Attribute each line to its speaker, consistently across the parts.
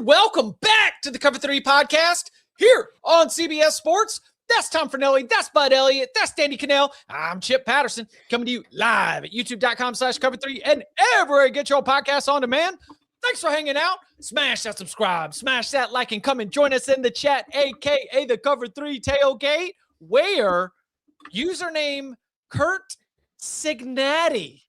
Speaker 1: and welcome back to the Cover 3 podcast here on CBS Sports. That's Tom Fornelli, that's Bud Elliott, that's Danny Kanell. I'm Chip Patterson, coming to you live at youtube.com/cover3 and everywhere you get your podcasts on demand. Thanks for hanging out. Smash that subscribe, smash that like, and come and join us in the chat, a.k.a. the Cover 3 Tailgate, where username Kurt Cignati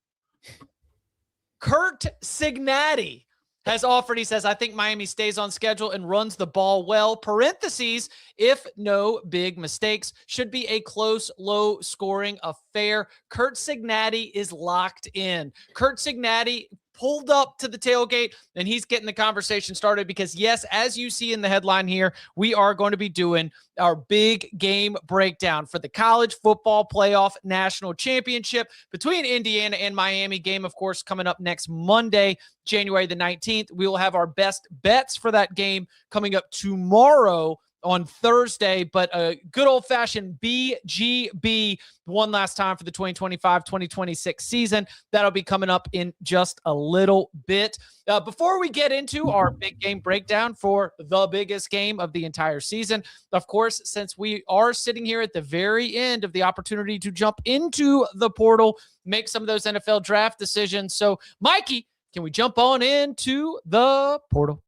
Speaker 1: has offered, he says, I think Miami stays on schedule and runs the ball well. Parentheses, if no big mistakes, should be a close, low-scoring affair. Kurt Cignati is locked in. Kurt Cignati pulled up to the tailgate, and he's getting the conversation started because, yes, as you see in the headline here, we are going to be doing our big game breakdown for the College Football Playoff National Championship between Indiana and Miami. Game, of course, coming up next Monday, January the 19th. We will have our best bets for that game coming up tomorrow on Thursday, but a good old-fashioned BGB one last time for the 2025-2026 season. That'll be coming up in just a little bit. Before we get into our big game breakdown for the biggest game of the entire season, of course, since we are sitting here at the very end of the opportunity to jump into the portal, make some of those NFL draft decisions. So, Mikey, can we jump on into the portal?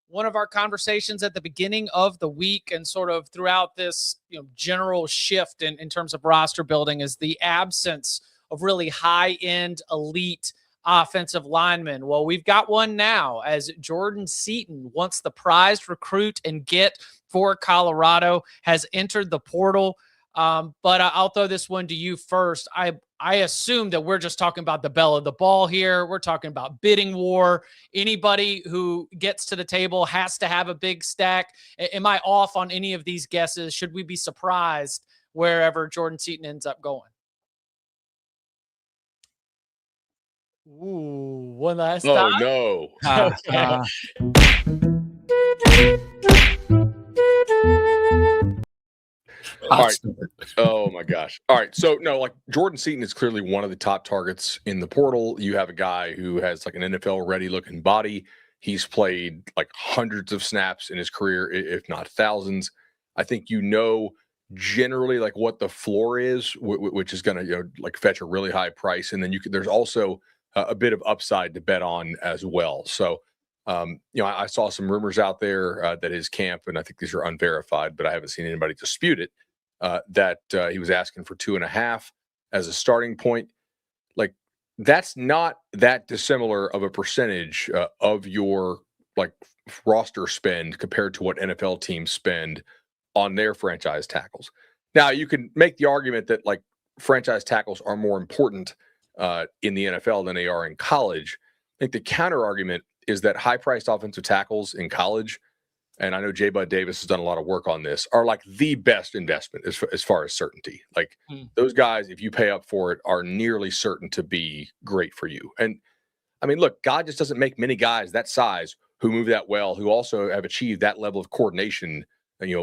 Speaker 1: One of our conversations at the beginning of the week and sort of throughout this general shift in terms of roster building is the absence of really high-end elite offensive linemen. Well, we've got one now as Jordan Seaton, once the prized recruit and get for Colorado, has entered the portal. But I'll throw this one to you first. I assume that we're just talking about the belle of the ball here. We're talking about bidding war. Anybody who gets to the table has to have a big stack. Am I off on any of these guesses? Should we be surprised wherever Jordan Seaton ends up going? Ooh, one last time.
Speaker 2: Oh, no. All right. Oh my gosh. All right. So no, like Jordan Seaton is clearly one of the top targets in the portal. You have a guy who has like an NFL ready looking body. He's played like hundreds of snaps in his career, if not thousands. I think generally like what the floor is, which is going to like fetch a really high price, and then there's also a bit of upside to bet on as well. So I saw some rumors out there that his camp, and I think these are unverified, but I haven't seen anybody dispute it, that he was asking for 2.5 as a starting point. Like, that's not that dissimilar of a percentage of your like roster spend compared to what NFL teams spend on their franchise tackles. Now, you can make the argument that like franchise tackles are more important in the NFL than they are in college. I think the counter argument is that high-priced offensive tackles in college, and I know J. Bud Davis has done a lot of work on this, are like the best investment as far as certainty. Like those guys, if you pay up for it, are nearly certain to be great for you. And I mean, look, God just doesn't make many guys that size who move that well, who also have achieved that level of coordination,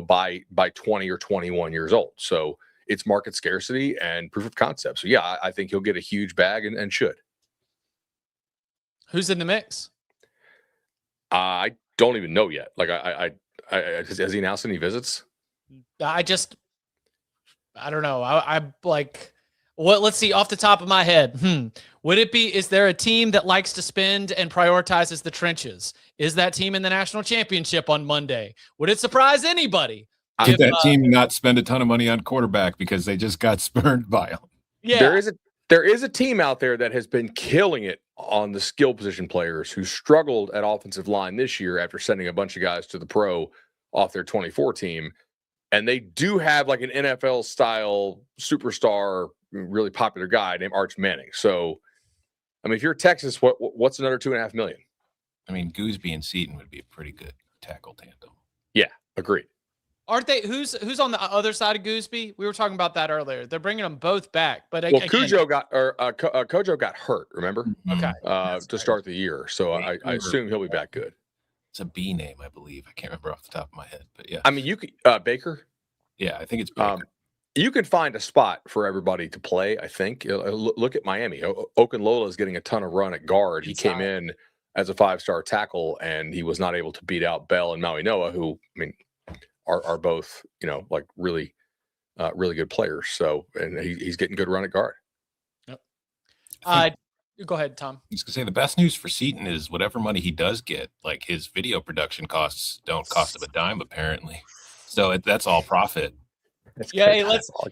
Speaker 2: by 20 or 21 years old. So it's market scarcity and proof of concept. So yeah, I think he'll get a huge bag and should.
Speaker 1: Who's in the mix?
Speaker 2: I don't even know yet. Like, has he announced any visits?
Speaker 1: I don't know. I'm like, what? Let's see. Off the top of my head, would it be? Is there a team that likes to spend and prioritizes the trenches? Is that team in the national championship on Monday? Would it surprise anybody?
Speaker 3: Did that team not spend a ton of money on quarterback because they just got spurned by him?
Speaker 1: Yeah,
Speaker 2: there is a team out there that has been killing it on the skill position players who struggled at offensive line this year after sending a bunch of guys to the pro off their 24 team. And they do have like an NFL style superstar, really popular guy named Arch Manning. So, I mean, if you're Texas, what's another $2.5 million?
Speaker 3: I mean, Gooseby and Seaton would be a pretty good tackle tandem.
Speaker 2: Yeah, agreed.
Speaker 1: Aren't they? Who's on the other side of Gooseby? We were talking about that earlier. They're bringing them both back, but
Speaker 2: Kojo got hurt. Remember?
Speaker 1: Okay.
Speaker 2: To start the year, so I assume he'll be back good.
Speaker 3: It's a B name, I believe. I can't remember off the top of my head, but yeah.
Speaker 2: I mean, you could Baker.
Speaker 3: Yeah, I think it's Baker.
Speaker 2: You can find a spot for everybody to play. I think. Look at Miami. Okunlola is getting a ton of run at guard. He came in as a 5-star tackle, and he was not able to beat out Bell and Maui Noah, who I mean are both like really good players. So, and he's getting good run at guard.
Speaker 1: Yep. Go ahead, Tom.
Speaker 3: I was gonna say the best news for Seton is whatever money he does get, like his video production costs don't cost him a dime apparently. So that's all profit.
Speaker 1: Hey,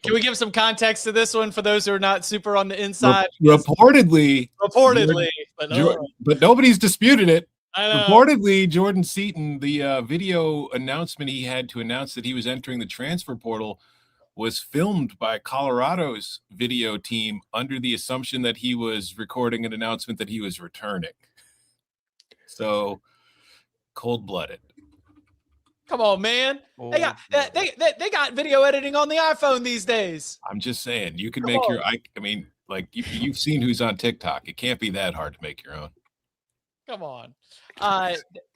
Speaker 1: can we give some context to this one for those who are not super on the inside?
Speaker 3: Reportedly,
Speaker 1: but
Speaker 3: nobody's disputed it.
Speaker 1: I know.
Speaker 3: Reportedly, Jordan Seton, the video announcement he had to announce that he was entering the transfer portal was filmed by Colorado's video team under the assumption that he was recording an announcement that he was returning. So cold-blooded.
Speaker 1: Come on, man. They got video editing on the iPhone these days.
Speaker 3: I'm just saying, you can make your. I mean, like you've seen who's on TikTok. It can't be that hard to make your own.
Speaker 1: Come on,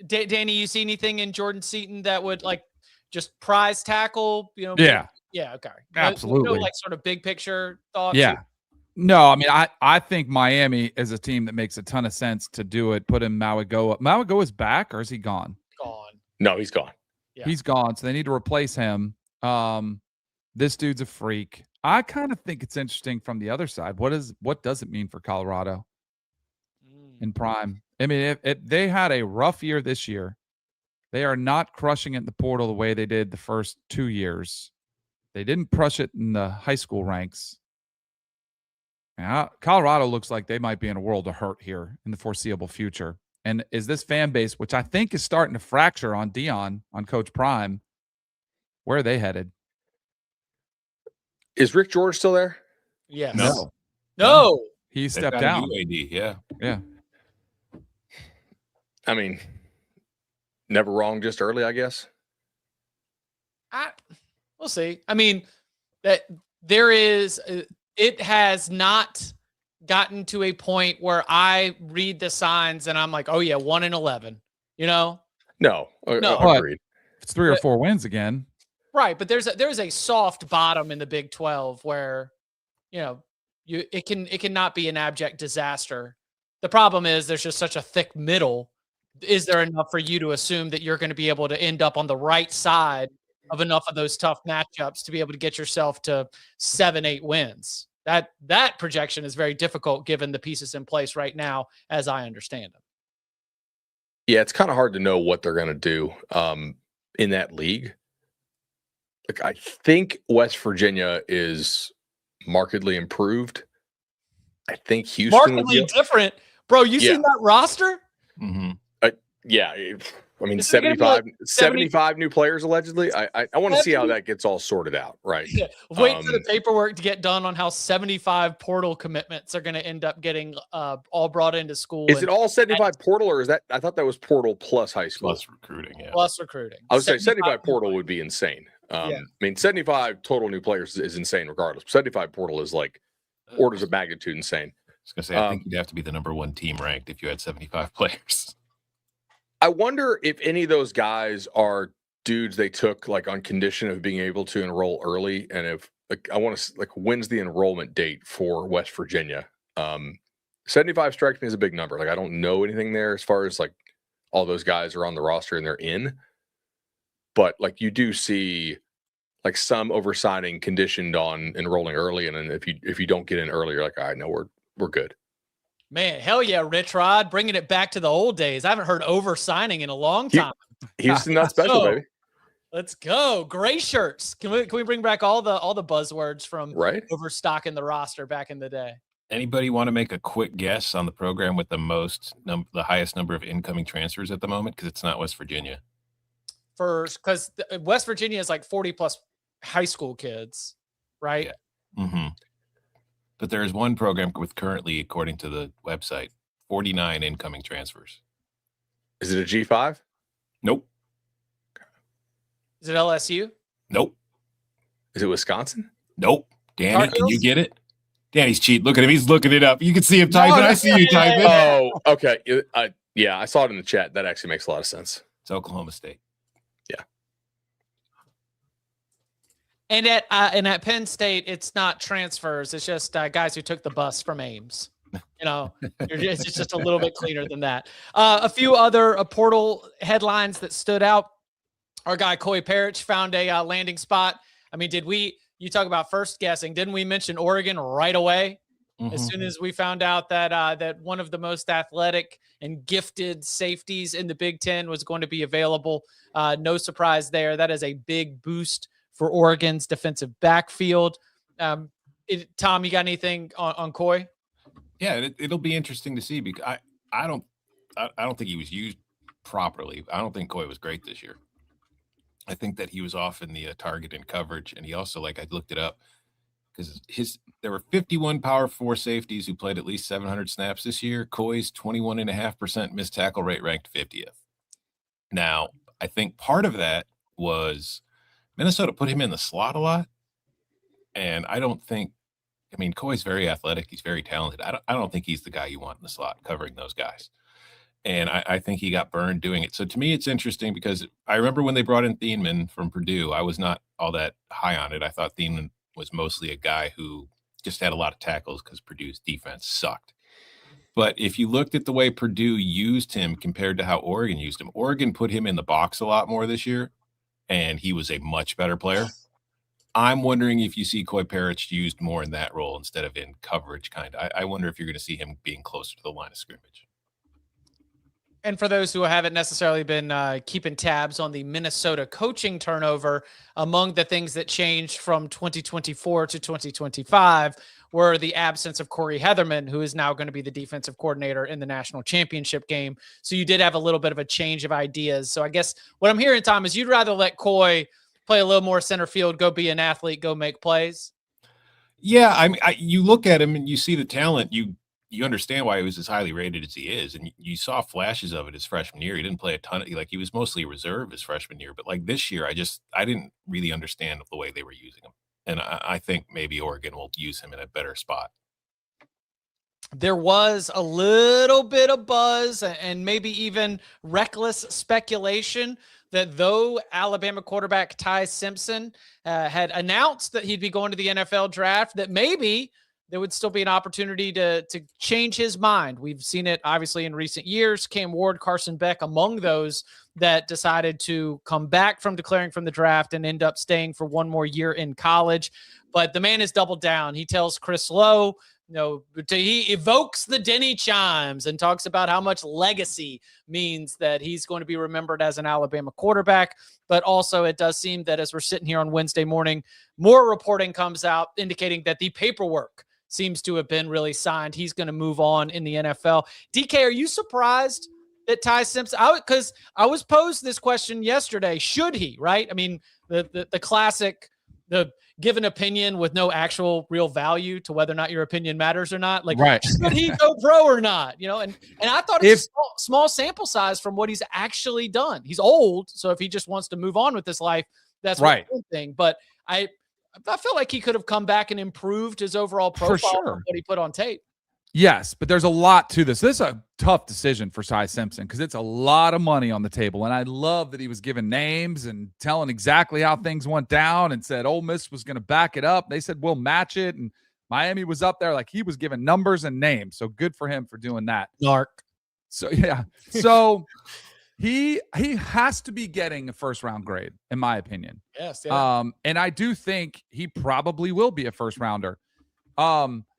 Speaker 1: Danny. You see anything in Jordan Seton that would like just prize tackle?
Speaker 4: Yeah.
Speaker 1: Yeah. Okay.
Speaker 4: Absolutely.
Speaker 1: Like sort of big picture thoughts.
Speaker 4: Yeah. No, I mean, I think Miami is a team that makes a ton of sense to do it. Put in Mawagoa. Mawagoa's back, or is he gone?
Speaker 1: Gone.
Speaker 2: No, he's gone.
Speaker 1: Yeah.
Speaker 4: He's gone, so they need to replace him. This dude's a freak. I kind of think it's interesting from the other side. What does it mean for Colorado in prime? I mean, if they had a rough year this year, they are not crushing it in the portal the way they did the first 2 years. They didn't crush it in the high school ranks. Now, Colorado looks like they might be in a world of hurt here in the foreseeable future. And is this fan base, which I think is starting to fracture on Dion, on Coach Prime, where are they headed?
Speaker 2: Is Rick George still there?
Speaker 1: Yes.
Speaker 4: No. He stepped down.
Speaker 3: UAD,
Speaker 4: yeah.
Speaker 2: I mean, never wrong, just early, I guess.
Speaker 1: We'll see. I mean, that there is. It has not gotten to a point where I read the signs and I'm like, oh yeah, 1-11.
Speaker 2: No,
Speaker 4: agreed. It's 3 or 4 wins again.
Speaker 1: Right, but there's a soft bottom in the Big 12 where, it cannot be an abject disaster. The problem is there's just such a thick middle. Is there enough for you to assume that you're going to be able to end up on the right side of enough of those tough matchups to be able to get yourself to 7-8 wins? That projection is very difficult given the pieces in place right now, as I understand them.
Speaker 2: Yeah, it's kind of hard to know what they're going to do in that league. Like, I think West Virginia is markedly improved. I think Houston
Speaker 1: markedly different, bro. You seen that roster?
Speaker 3: Mm-hmm.
Speaker 2: Yeah. I mean, 75 new players allegedly. I want to see how that gets all sorted out, right?
Speaker 1: Yeah. Wait for the paperwork to get done on how 75 portal commitments are going to end up getting all brought into school.
Speaker 2: Is it all 75 portal, or is that? I thought that was portal plus high school.
Speaker 3: Plus recruiting, yeah.
Speaker 1: Plus recruiting.
Speaker 2: I would say 75 portal would be insane. I mean, 75 total new players is insane regardless. 75 portal is like orders of magnitude insane.
Speaker 3: I was going to say, I think you'd have to be the number 1 team ranked if you had 75 players.
Speaker 2: I wonder if any of those guys are dudes they took like on condition of being able to enroll early, and if I want to when's the enrollment date for West Virginia? 75 strikes me as a big number. Like, I don't know anything there as far as like all those guys are on the roster and they're in, but like you do see like some oversigning conditioned on enrolling early, and then if you don't get in early, you're like, all right, no, we're good.
Speaker 1: Man, hell yeah, Rich Rod, bringing it back to the old days. I haven't heard over-signing in a long time.
Speaker 2: Houston, not special, baby.
Speaker 1: Let's go. Gray shirts. Can we bring back all the buzzwords from overstocking the roster back in the day?
Speaker 3: Anybody want to make a quick guess on the program with the highest number of incoming transfers at the moment? Because it's not West Virginia.
Speaker 1: Because West Virginia is like 40+ high school kids, right?
Speaker 3: Yeah. Mm-hmm. But there is one program with currently, according to the website, 49 incoming transfers.
Speaker 2: Is it a G5?
Speaker 3: Nope.
Speaker 1: Is it LSU?
Speaker 3: Nope.
Speaker 2: Is it Wisconsin?
Speaker 3: Nope. Danny, can you get it? Danny's cheating. Look at him. He's looking it up. You can see him typing. I see you typing.
Speaker 2: Oh, okay. Yeah, I saw it in the chat. That actually makes a lot of sense.
Speaker 3: It's Oklahoma State.
Speaker 2: Yeah.
Speaker 1: And at Penn State, it's not transfers. It's just guys who took the bus from Ames. It's just a little bit cleaner than that. A few other portal headlines that stood out. Our guy Coy Parrish found a landing spot. I mean, you talk about first guessing. Didn't we mention Oregon right away?
Speaker 3: Mm-hmm.
Speaker 1: As soon as we found out that one of the most athletic and gifted safeties in the Big Ten was going to be available. No surprise there. That is a big boost for Oregon's defensive backfield. Tom, you got anything on Coy?
Speaker 3: Yeah, it'll be interesting to see because I don't think he was used properly. I don't think Coy was great this year. I think that he was off in the target and coverage, and he also, I looked it up, because there were 51 Power 4 safeties who played at least 700 snaps this year. Coy's 21.5% missed tackle rate ranked 50th. Now, I think part of that was Minnesota put him in the slot a lot, and Coy's very athletic. He's very talented. I don't think he's the guy you want in the slot covering those guys. And I think he got burned doing it. So to me, it's interesting because I remember when they brought in Thienman from Purdue, I was not all that high on it. I thought Thienman was mostly a guy who just had a lot of tackles because Purdue's defense sucked. But if you looked at the way Purdue used him compared to how Oregon used him, Oregon put him in the box a lot more this year, and he was a much better player. I'm wondering if you see Coy Parrish used more in that role instead of in coverage kind of. I wonder if you're going to see him being closer to the line of scrimmage.
Speaker 1: And for those who haven't necessarily been keeping tabs on the Minnesota coaching turnover, among the things that changed from 2024 to 2025 were the absence of Corey Heatherman, who is now going to be the defensive coordinator in the national championship game. So you did have a little bit of a change of ideas. So I guess what I'm hearing, Tom, is you'd rather let Coy play a little more center field, go be an athlete, go make plays.
Speaker 3: Yeah, I mean, you look at him and you see the talent. You understand why he was as highly rated as he is. And you saw flashes of it his freshman year. He didn't play a ton of, he was mostly a reserve his freshman year. But this year, I didn't really understand the way they were using him. And I think maybe Oregon will use him in a better spot.
Speaker 1: There was a little bit of buzz and maybe even reckless speculation that though Alabama quarterback Ty Simpson had announced that he'd be going to the NFL draft, that maybe there would still be an opportunity to change his mind. We've seen it obviously in recent years. Cam Ward, Carson Beck, among those that decided to come back from declaring from the draft and end up staying for one more year in college. But the man has doubled down. He tells Chris Lowe, he evokes the Denny chimes and talks about how much legacy means that he's going to be remembered as an Alabama quarterback. But also it does seem that as we're sitting here on Wednesday morning, more reporting comes out indicating that the paperwork seems to have been really signed. He's going to move on in the NFL. DK, are you surprised that Ty Simpson, because I was posed this question yesterday, should he, right? I mean, the classic, the give an opinion with no actual real value to whether or not your opinion matters or not.
Speaker 4: Right.
Speaker 1: Should he go pro or not? And I thought it's a small sample size from what he's actually done. He's old, so if he just wants to move on with his life, that's
Speaker 4: right.
Speaker 1: One thing. But I felt like he could have come back and improved his overall profile from what he put on tape.
Speaker 4: Yes, but there's a lot to this. This is a tough decision for Ty Simpson because it's a lot of money on the table. And I love that he was giving names and telling exactly how things went down and said Ole Miss was going to back it up. They said, we'll match it. And Miami was up there. He was giving numbers and names. So good for him for doing that.
Speaker 1: Narc.
Speaker 4: So, yeah. So he has to be getting a first-round grade, in my opinion.
Speaker 1: Yes. Yeah.
Speaker 4: And I do think he probably will be a first-rounder.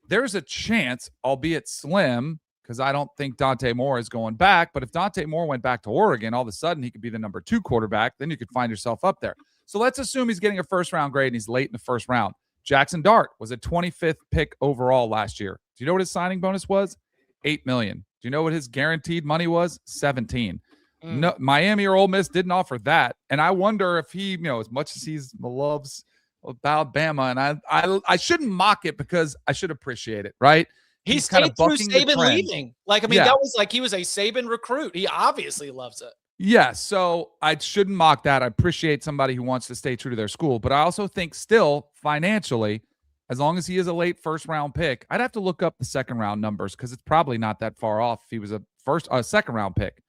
Speaker 4: There's a chance, albeit slim, because I don't think Dante Moore is going back. But if Dante Moore went back to Oregon, all of a sudden he could be the number 2 quarterback. Then you could find yourself up there. So let's assume he's getting a first-round grade and he's late in the first round. Jackson Dart was a 25th pick overall last year. Do you know what his signing bonus was? $8 million. Do you know what his guaranteed money was? $17 million. No, Miami or Ole Miss didn't offer that. And I wonder if he, as much as he loves about Bama, and I shouldn't mock it because I should appreciate it, right?
Speaker 1: He's kind of bucking Saban leaving. That was he was a Saban recruit. He obviously loves it.
Speaker 4: Yeah, so I shouldn't mock that. I appreciate somebody who wants to stay true to their school, but I also think still financially, as long as he is a late first-round pick, I'd have to look up the second-round numbers because it's probably not that far off if he was a second-round pick.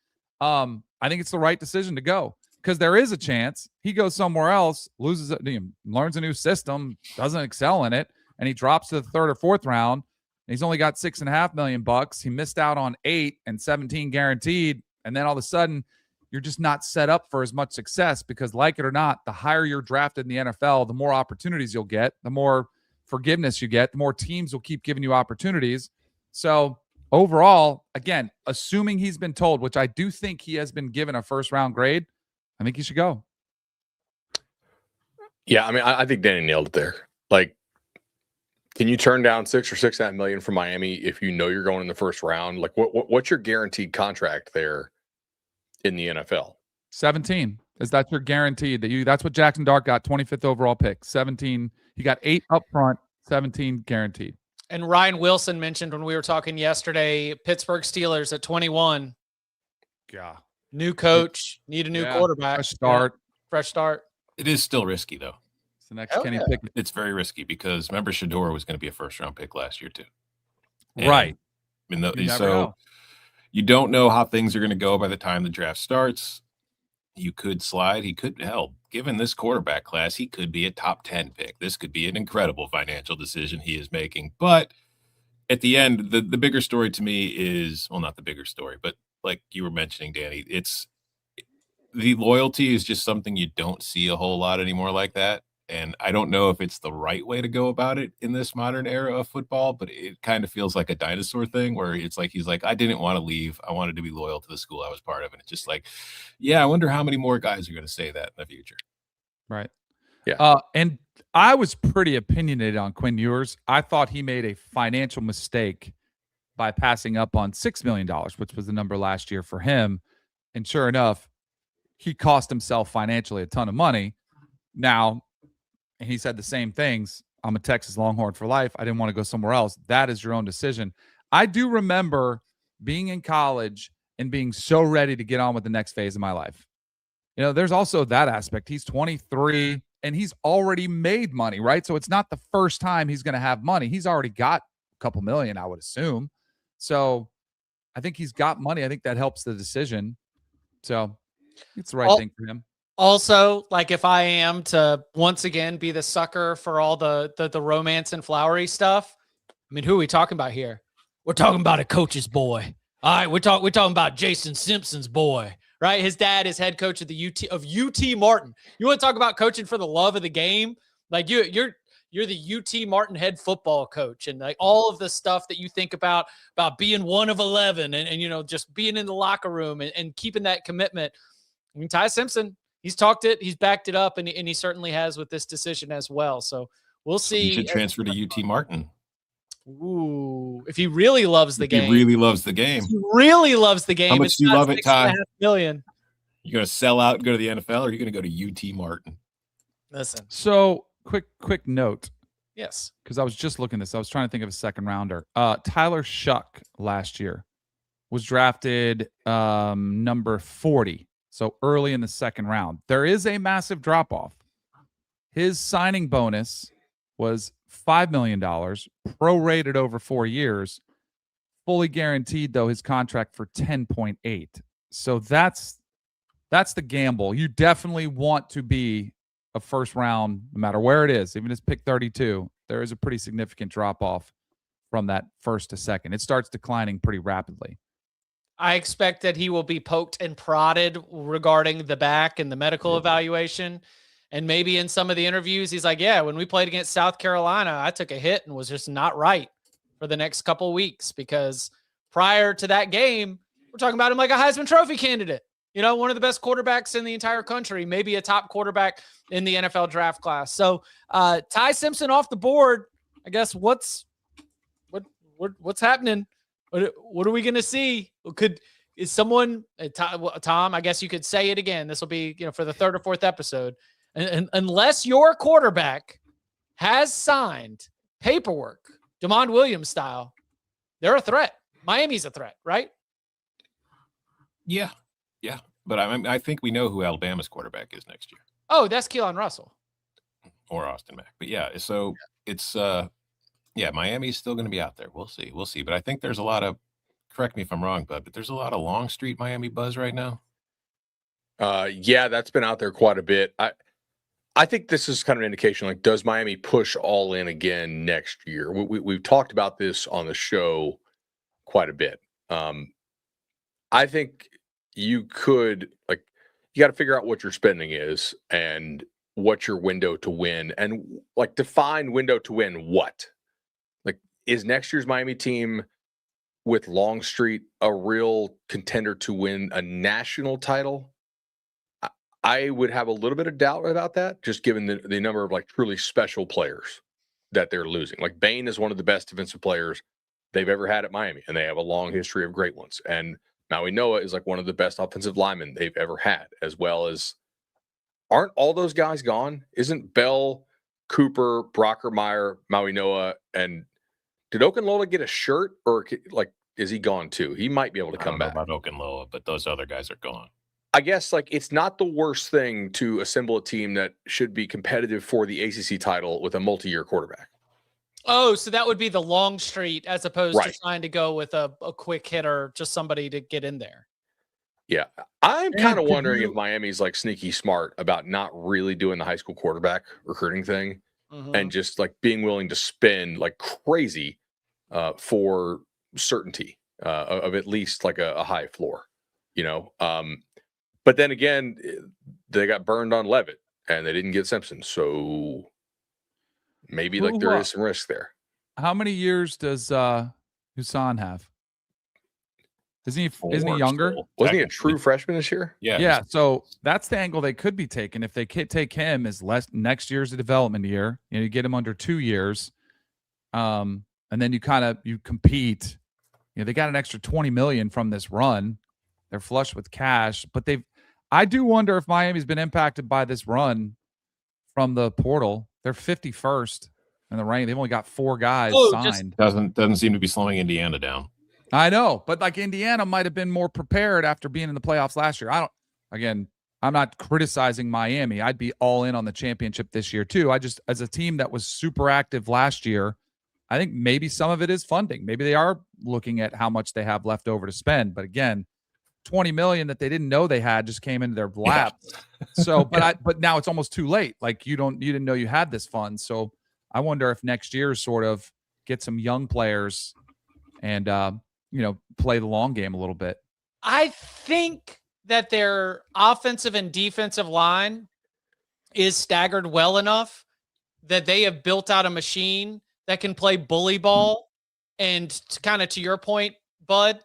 Speaker 4: I think it's the right decision to go, because there is a chance he goes somewhere else, loses it, learns a new system, doesn't excel in it, and he drops to the third or fourth round. He's only got $6.5 million. He missed out on 8 and 17 guaranteed. And then all of a sudden, you're just not set up for as much success, because, like it or not, the higher you're drafted in the NFL, the more opportunities you'll get, the more forgiveness you get, the more teams will keep giving you opportunities. So overall, again, assuming he's been told, which I do think he has been given a first round grade, I think he should go.
Speaker 2: Yeah, I mean, I think Danny nailed it there. Like, can you turn down $6 or $6.5 million from Miami if you know you're going in the first round? Like, what's your guaranteed contract there in the NFL?
Speaker 4: 17. Is that your guaranteed that's what Jackson Dart got, 25th overall pick. 17. He got 8 up front, 17 guaranteed.
Speaker 1: And Ryan Wilson mentioned when we were talking yesterday, Pittsburgh Steelers at 21.
Speaker 4: Yeah.
Speaker 1: New coach, need a new quarterback.
Speaker 4: Fresh start.
Speaker 1: Yeah. Fresh start.
Speaker 3: It is still risky, though.
Speaker 4: It's the next Kenny Pickett.
Speaker 3: It's very risky, because remember, Shador was going to be a first-round pick last year, too. And,
Speaker 4: right.
Speaker 3: So you don't know how things are going to go by the time the draft starts. You could slide. He could, given this quarterback class, he could be a top 10 pick. This could be an incredible financial decision he is making. But at the end, the bigger story to me is, well, not the bigger story, but like you were mentioning, Danny, it's the loyalty is just something you don't see a whole lot anymore like that. And I don't know if it's the right way to go about it in this modern era of football, but it kind of feels like a dinosaur thing where it's like, he's like, I didn't want to leave. I wanted to be loyal to the school I was part of. And it's just like, yeah, I wonder how many more guys are going to say that in the future.
Speaker 4: Right.
Speaker 2: Yeah.
Speaker 4: And I was pretty opinionated on Quinn Ewers. I thought he made a financial mistake by passing up on $6 million, which was the number last year for him. And sure enough, he cost himself financially a ton of money. Now, and he said the same things. I'm a Texas Longhorn for life. I didn't want to go somewhere else. That is your own decision. I do remember being in college and being so ready to get on with the next phase of my life. There's also that aspect. He's 23 and he's already made money, right? So it's not the first time he's going to have money. He's already got a couple million, I would assume. So I think he's got money. I think that helps the decision. So it's the right thing for him.
Speaker 1: Also, like, if I am to once again be the sucker for all the romance and flowery stuff, I mean, who are we talking about here? We're talking about a coach's boy. All right, we're talking about Jason Simpson's boy, right? His dad is head coach of UT Martin. You want to talk about coaching for the love of the game? Like, you're the UT Martin head football coach, and like all of the stuff that you think about being one of 11 and just being in the locker room and keeping that commitment. I mean, Ty Simpson, he's talked it, he's backed it up, and he certainly has with this decision as well. So we'll see.
Speaker 3: He should transfer to UT Martin.
Speaker 1: Ooh, if he really loves the game.
Speaker 3: He really loves the game.
Speaker 1: He really loves the game.
Speaker 3: How much do you love it, Ty?
Speaker 1: $6.5 million.
Speaker 3: You going to sell out and go to the NFL, or are you going to go to UT Martin?
Speaker 1: Listen.
Speaker 4: So quick note.
Speaker 1: Yes.
Speaker 4: Because I was just looking at this. I was trying to think of a second rounder. Tyler Shuck last year was drafted number 40. So early in the second round. There is a massive drop-off. His signing bonus was $5 million, prorated over 4 years, fully guaranteed, though, his contract for 10.8. So that's the gamble. You definitely want to be a first round, no matter where it is, even if it's pick 32. There is a pretty significant drop-off from that first to second. It starts declining pretty rapidly.
Speaker 1: I expect that he will be poked and prodded regarding the back and the medical evaluation. And maybe in some of the interviews, he's like, yeah, when we played against South Carolina, I took a hit and was just not right for the next couple of weeks, because prior to that game, we're talking about him like a Heisman Trophy candidate, one of the best quarterbacks in the entire country, maybe a top quarterback in the NFL draft class. So Ty Simpson off the board. I guess what's happening? What are we going to see? Is someone, Tom, I guess you could say it again. This will be, for the third or fourth episode. And unless your quarterback has signed paperwork, DeMond Williams style, they're a threat. Miami's a threat, right?
Speaker 3: Yeah. But I think we know who Alabama's quarterback is next year.
Speaker 1: Oh, that's Keelan Russell.
Speaker 3: Or Austin Mack. But yeah, so it's Miami's still going to be out there. We'll see. But I think there's a lot of correct me if I'm wrong, Bud, but there's a lot of Longstreet Miami buzz right now.
Speaker 2: Yeah, that's been out there quite a bit. I think this is kind of an indication, like, does Miami push all in again next year? We've talked about this on the show quite a bit. I think you could, like, you got to figure out what your spending is and what your window to win, and like define window to win. What, like, is next year's Miami team with Longstreet a real contender to win a national title? I would have a little bit of doubt about that, just given the number of, like, truly special players that they're losing. Like, Bain is one of the best defensive players they've ever had at Miami, and they have a long history of great ones. And Maui Noah is like one of the best offensive linemen they've ever had, as well as, aren't all those guys gone? Isn't Bell, Cooper, Brockermeyer, Maui Noah, and did Okunlola get a shirt, or like, is he gone too? He might be able to come back.
Speaker 3: About Okunlola, but those other guys are gone.
Speaker 2: I guess, like, it's not the worst thing to assemble a team that should be competitive for the ACC title with a multi-year quarterback.
Speaker 1: Oh, so that would be the Longstreet as opposed
Speaker 2: Right.
Speaker 1: to trying to go with a quick hitter, just somebody to get in there.
Speaker 2: Yeah. I'm kind of
Speaker 4: could
Speaker 2: wondering
Speaker 4: you-
Speaker 2: if Miami's, like, sneaky smart about not really doing the high school quarterback recruiting thing and just, like, being willing to spend like crazy for certainty of at least like a high floor, you know? But then again, they got burned on Levitt and they didn't get Simpson. So maybe, like, there is some risk there.
Speaker 4: How many years does Husan have? Isn't he younger?
Speaker 3: Still,
Speaker 2: Wasn't he a
Speaker 3: technically.
Speaker 2: true freshman this year?
Speaker 3: Yeah.
Speaker 4: Yeah, so that's the angle they could be taking. If they take him as next year's a development year, you get him under 2 years, and then you compete. They got an extra $20 million from this run. They're flush with cash, but I do wonder if Miami's been impacted by this run from the portal. They're 51st in the rank. They've only got 4 guys signed.
Speaker 3: Doesn't seem to be slowing Indiana down.
Speaker 4: I know, but like Indiana might have been more prepared after being in the playoffs last year. I'm not criticizing Miami. I'd be all in on the championship this year too. As a team that was super active last year, I think maybe some of it is funding. Maybe they are looking at how much they have left over to spend. But again, $20 million that they didn't know they had just came into their lap. Yeah. So, but now it's almost too late. Like, you didn't know you had this fund. So I wonder if next year sort of get some young players and play the long game a little bit.
Speaker 1: I think that their offensive and defensive line is staggered well enough that they have built out a machine that can play bully ball and, kind of to your point, Bud,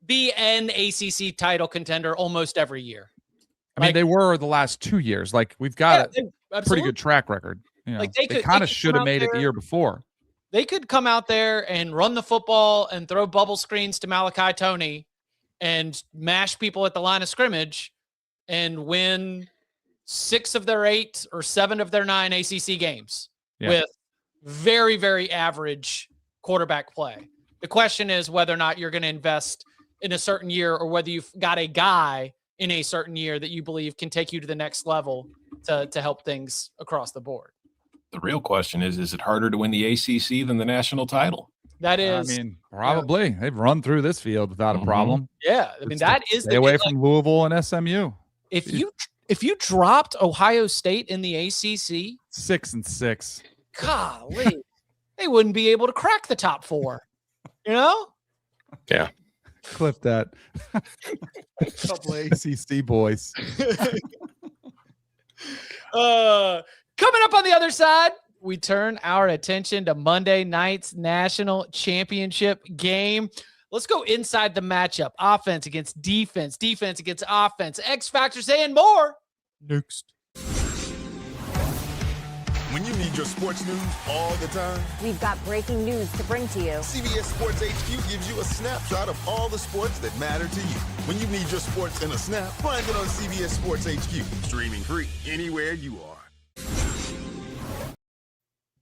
Speaker 1: be an ACC title contender almost every year.
Speaker 4: I mean, they were the last 2 years. Like, we've got a pretty good track record.
Speaker 1: Like,
Speaker 4: they kind of should have made it the year before.
Speaker 1: They could come out there and run the football and throw bubble screens to Malachi Toney and mash people at the line of scrimmage and win 6 of their 8 or 7 of their 9 ACC games with very, very average quarterback play. The question is whether or not you're going to invest in a certain year or whether you've got a guy in a certain year that you believe can take you to the next level to help things across the board.
Speaker 3: The real question is it harder to win the ACC than the national title?
Speaker 1: That is,
Speaker 4: I mean, probably. They've run through this field without a problem.
Speaker 1: Yeah, I mean, that is
Speaker 4: stay away from Louisville and SMU.
Speaker 1: If you dropped Ohio State in the ACC,
Speaker 4: 6-6,
Speaker 1: golly, they wouldn't be able to crack the top 4. You know?
Speaker 2: Yeah.
Speaker 4: Clip that. Couple ACC boys.
Speaker 1: Coming up on the other side, we turn our attention to Monday night's national championship game. Let's go inside the matchup. Offense against defense, defense against offense, X factors and more.
Speaker 4: Next.
Speaker 5: When you need your sports news all the time,
Speaker 6: we've got breaking news to bring to you.
Speaker 5: CBS Sports HQ gives you a snapshot of all the sports that matter to you. When you need your sports in a snap, find it on CBS Sports HQ. Streaming free anywhere you are.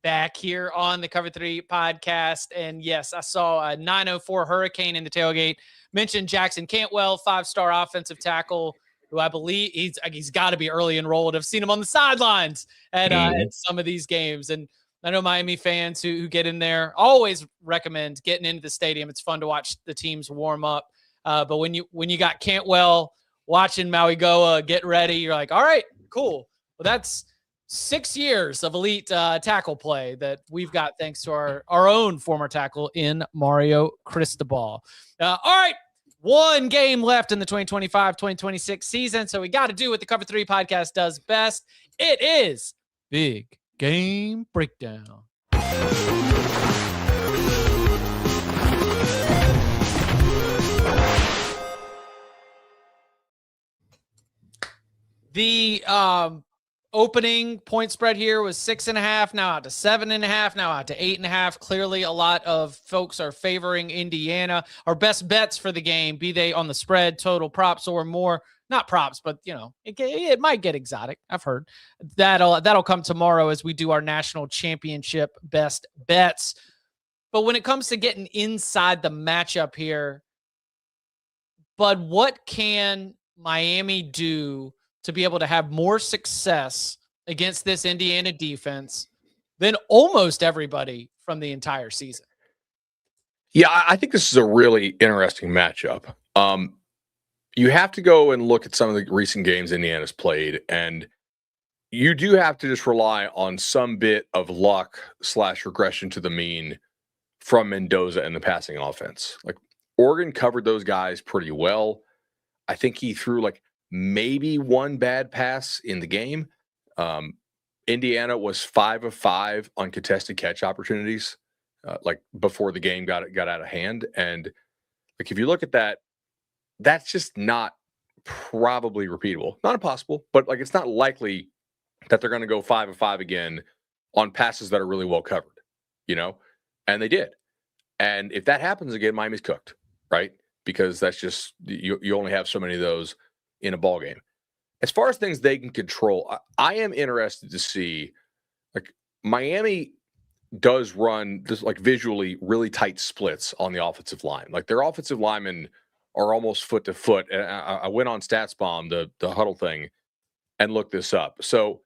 Speaker 1: Back here on the Cover 3 podcast. And yes, I saw a 904 Hurricane in the tailgate. Mentioned Jackson Cantwell, 5-star offensive tackle, who I believe he's got to be early enrolled. I've seen him on the sidelines at some of these games. And I know Miami fans who get in there always recommend getting into the stadium. It's fun to watch the teams warm up. But when you got Cantwell watching Maui Goa get ready, you're like, all right, cool. Well, that's 6 years of elite tackle play that we've got thanks to our own former tackle in Mario Cristobal. All right. One game left in the 2025-2026 season. So we got to do what the Cover 3 podcast does best. It is Big Game Breakdown. The opening point spread here was 6.5, now out to 7.5, now out to 8.5. Clearly, a lot of folks are favoring Indiana. Our best bets for the game, be they on the spread, total, props, or more. Not props, but it might get exotic. I've heard that'll come tomorrow as we do our national championship best bets. But when it comes to getting inside the matchup here, Bud, what can Miami do to be able to have more success against this Indiana defense than almost everybody from the entire season?
Speaker 2: Yeah, I think this is a really interesting matchup. You have to go and look at some of the recent games Indiana's played, and you do have to just rely on some bit of luck / regression to the mean from Mendoza and the passing offense. Like, Oregon covered those guys pretty well. I think he threw maybe one bad pass in the game. Indiana was 5 of 5 on contested catch opportunities, before the game got out of hand. And if you look at that, that's just not probably repeatable. Not impossible, but it's not likely that they're going to go 5 of 5 again on passes that are really well covered, and they did. And if that happens again, Miami's cooked, right? Because that's just, you only have so many of those in a ball game. As far as things they can control, I am interested to see, Miami does run just visually really tight splits on the offensive line. Their offensive linemen are almost foot to foot. And I went on StatsBomb, the huddle thing, and looked this up. So